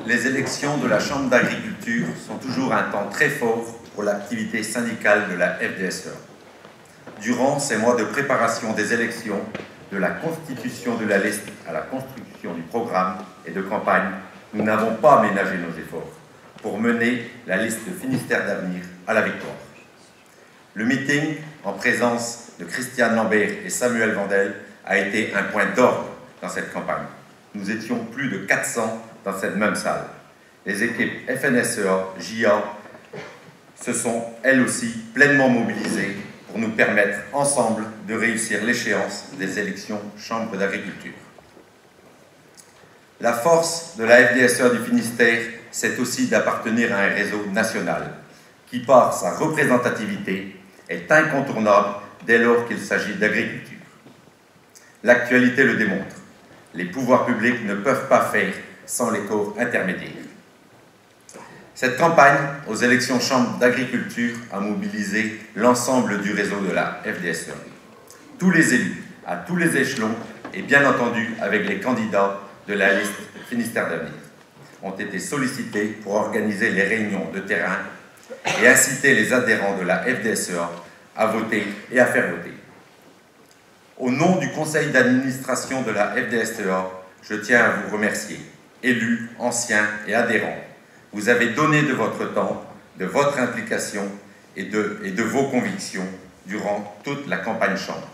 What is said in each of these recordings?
Les élections de la Chambre d'agriculture sont toujours un temps très fort pour l'activité syndicale de la FDSEA. Durant ces mois de préparation des élections, de la constitution de la liste à la construction du programme et de campagne, nous n'avons pas ménagé nos efforts pour mener la liste de Finistère d'avenir à la victoire. Le meeting, en présence de Christiane Lambert et Samuel Vandel, a été un point d'ordre dans cette campagne. Nous étions plus de 400 dans cette même salle. Les équipes FNSEA, JA, se sont elles aussi pleinement mobilisées pour nous permettre ensemble de réussir l'échéance des élections Chambre d'agriculture. La force de la FDSEA du Finistère, c'est aussi d'appartenir à un réseau national qui, par sa représentativité, est incontournable dès lors qu'il s'agit d'agriculture. L'actualité le démontre. Les pouvoirs publics ne peuvent pas faire sans les corps intermédiaires. Cette campagne aux élections Chambre d'agriculture a mobilisé l'ensemble du réseau de la FDSEA. Tous les élus, à tous les échelons, et bien entendu avec les candidats de la liste Finistère d'avenir, ont été sollicités pour organiser les réunions de terrain et inciter les adhérents de la FDSEA à voter et à faire voter. Au nom du conseil d'administration de la FDSEA, je tiens à vous remercier, élus, anciens et adhérents. Vous avez donné de votre temps, de votre implication et de vos convictions durant toute la campagne Chambre.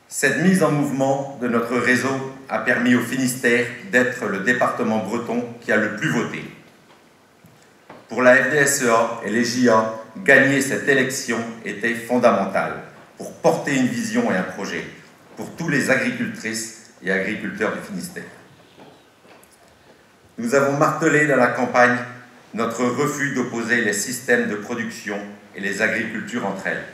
Cette mise en mouvement de notre réseau a permis au Finistère d'être le département breton qui a le plus voté. Pour la FDSEA et les JA, gagner cette élection était fondamental pour porter une vision et un projet pour tous les agricultrices et agriculteurs du Finistère. Nous avons martelé dans la campagne notre refus d'opposer les systèmes de production et les agricultures entre elles.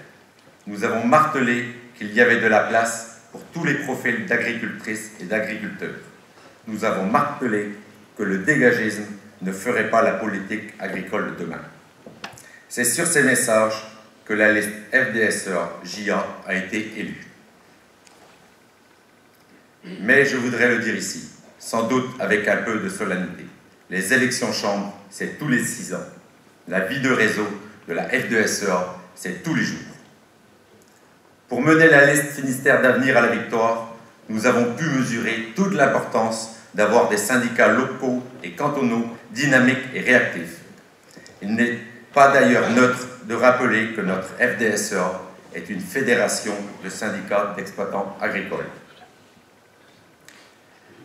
Nous avons martelé qu'il y avait de la place pour tous les profils d'agricultrices et d'agriculteurs. Nous avons martelé que le dégagisme ne ferait pas la politique agricole de demain. C'est sur ces messages que la liste FDSEA-JA a été élue. Mais je voudrais le dire ici, sans doute avec un peu de solennité. Les élections Chambre, c'est tous les 6 ans. La vie de réseau de la FDSEA, c'est tous les jours. Pour mener la liste Finistère d'avenir à la victoire, nous avons pu mesurer toute l'importance d'avoir des syndicats locaux et cantonaux dynamiques et réactifs. Il n'est pas d'ailleurs neutre de rappeler que notre FDSEA est une fédération de syndicats d'exploitants agricoles.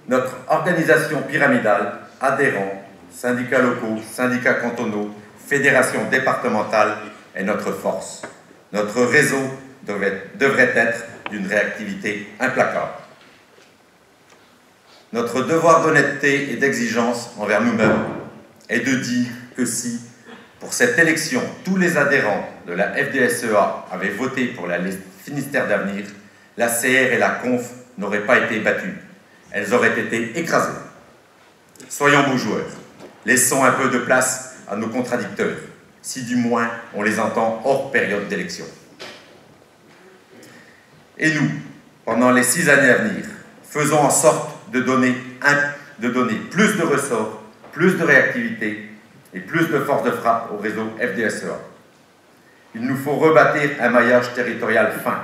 Notre organisation pyramidale, adhérents, syndicats locaux, syndicats cantonaux, fédérations départementales est notre force. Notre réseau devrait être d'une réactivité implacable. Notre devoir d'honnêteté et d'exigence envers nous-mêmes est de dire que si, pour cette élection, tous les adhérents de la FDSEA avaient voté pour la liste Finistère d'avenir, la CR et la Conf n'auraient pas été battues. Elles auraient été écrasées. Soyons beaux joueurs. Laissons un peu de place à nos contradicteurs, si du moins on les entend hors période d'élection. Et nous, pendant les 6 années à venir, faisons en sorte de donner plus de ressorts, plus de réactivité et plus de force de frappe au réseau FDSEA. Il nous faut rebâtir un maillage territorial fin,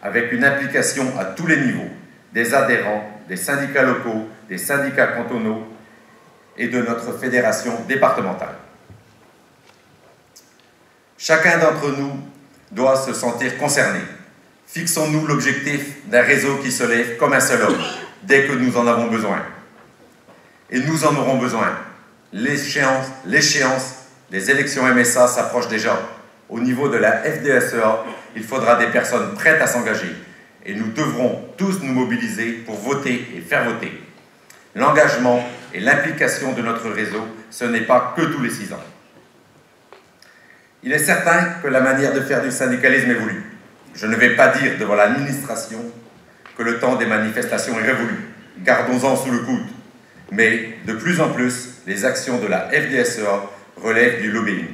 avec une implication à tous les niveaux, des adhérents, des syndicats locaux, des syndicats cantonaux et de notre fédération départementale. Chacun d'entre nous doit se sentir concerné. Fixons-nous l'objectif d'un réseau qui se lève comme un seul homme, dès que nous en avons besoin. Et nous en aurons besoin. L'échéance des élections MSA s'approche déjà. Au niveau de la FDSEA, il faudra des personnes prêtes à s'engager. Et nous devrons tous nous mobiliser pour voter et faire voter. L'engagement et l'implication de notre réseau, ce n'est pas que tous les 6 ans. Il est certain que la manière de faire du syndicalisme évolue. Je ne vais pas dire devant l'administration que le temps des manifestations est révolu. Gardons-en sous le coude. Mais de plus en plus, les actions de la FDSEA relèvent du lobbying.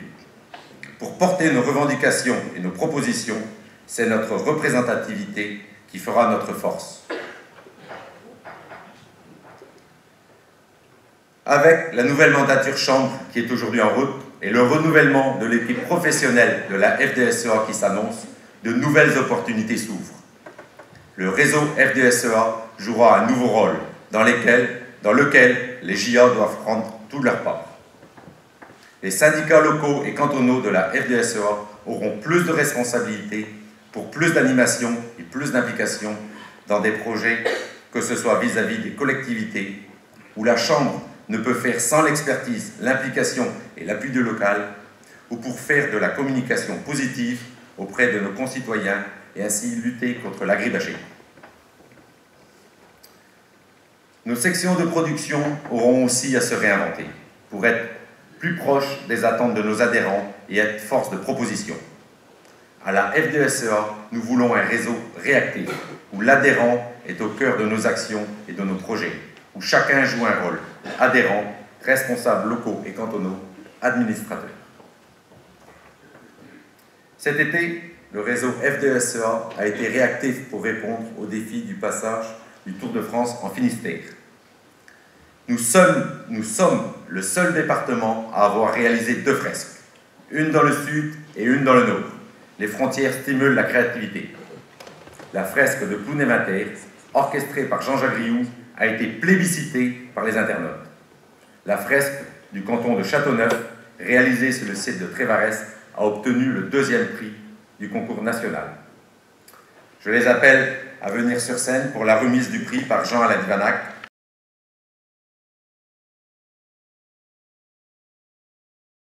Pour porter nos revendications et nos propositions, c'est notre représentativité qui fera notre force. Avec la nouvelle mandature chambre qui est aujourd'hui en route et le renouvellement de l'équipe professionnelle de la FDSEA qui s'annonce, de nouvelles opportunités s'ouvrent. Le réseau FDSEA jouera un nouveau rôle dans lequel les JA doivent prendre toute leur part. Les syndicats locaux et cantonaux de la FDSEA auront plus de responsabilités pour plus d'animation et plus d'implication dans des projets, que ce soit vis-à-vis des collectivités, où la Chambre ne peut faire sans l'expertise, l'implication et l'appui du local, ou pour faire de la communication positive auprès de nos concitoyens et ainsi lutter contre l'agribashing. Nos sections de production auront aussi à se réinventer pour être plus proches des attentes de nos adhérents et être force de proposition. À la FDSEA, nous voulons un réseau réactif, où l'adhérent est au cœur de nos actions et de nos projets, où chacun joue un rôle, adhérents, responsables locaux et cantonaux, administrateurs. Cet été, le réseau FDSEA a été réactif pour répondre aux défis du passage du Tour de France en Finistère. Nous sommes le seul département à avoir réalisé 2 fresques, une dans le sud et une dans le nord. Les frontières stimulent la créativité. La fresque de Plounémater, orchestrée par Jean-Jacques Rioux, a été plébiscitée par les internautes. La fresque du canton de Châteauneuf, réalisée sur le site de Trévarès, a obtenu le 2e prix du concours national. Je les appelle à venir sur scène pour la remise du prix par Jean Alain Divanac,